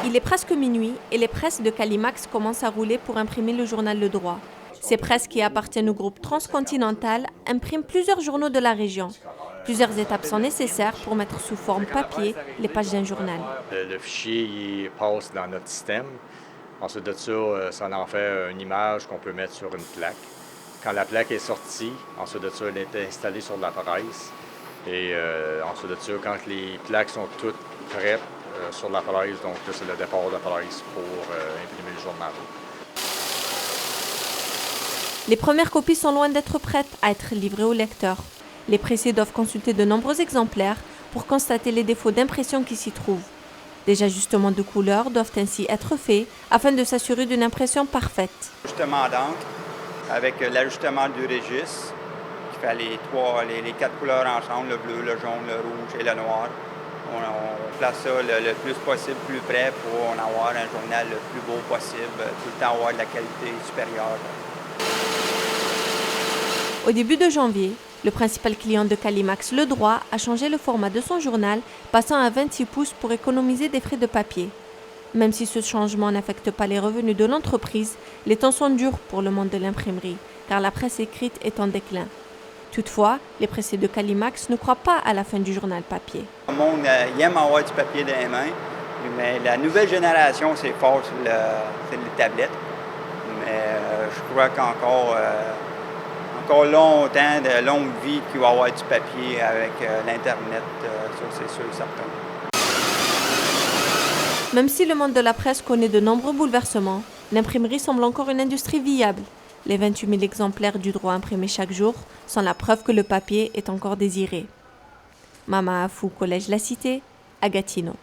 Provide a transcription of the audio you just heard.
Il est presque minuit et les presses de Calimax commencent à rouler pour imprimer le journal Le Droit. Ces presses qui appartiennent au groupe Transcontinental impriment plusieurs journaux de la région. Plusieurs étapes sont nécessaires pour mettre sous forme papier les pages d'un journal. Le fichier il passe dans notre système. Ensuite de ça en fait une image qu'on peut mettre sur une plaque. Quand la plaque est sortie, ensuite de ça, elle est installée sur de la presse. Et ensuite de ça, quand les plaques sont toutes prêtes sur la presse, donc là, c'est le départ de la presse pour imprimer le journal. Les premières copies sont loin d'être prêtes à être livrées au lecteur. Les pressés doivent consulter de nombreux exemplaires pour constater les défauts d'impression qui s'y trouvent. Des ajustements de couleurs doivent ainsi être faits afin de s'assurer d'une impression parfaite. Ajustement d'encre avec l'ajustement du registre qui fait les 4 couleurs ensemble, le bleu, le jaune, le rouge et le noir. On place ça le plus possible plus près pour en avoir un journal le plus beau possible, tout le temps avoir de la qualité supérieure. Au début de janvier, le principal client de Calimax, Le Droit, a changé le format de son journal, passant à 26 pouces pour économiser des frais de papier. Même si ce changement n'affecte pas les revenus de l'entreprise, les temps sont durs pour le monde de l'imprimerie, car la presse écrite est en déclin. Toutefois, les pressés de Calimax ne croient pas à la fin du journal papier. Le monde aime avoir du papier dans les mains, mais la nouvelle génération, c'est fort sur les tablettes. Mais je crois qu'encore longtemps, de longue vie, qu'il va y avoir du papier avec l'Internet, ça c'est sûr et certain. Même si le monde de la presse connaît de nombreux bouleversements, l'imprimerie semble encore une industrie viable. Les 28 000 exemplaires du Droit imprimés chaque jour sont la preuve que le papier est encore désiré. Mama Afou, Collège La Cité, à Gatineau.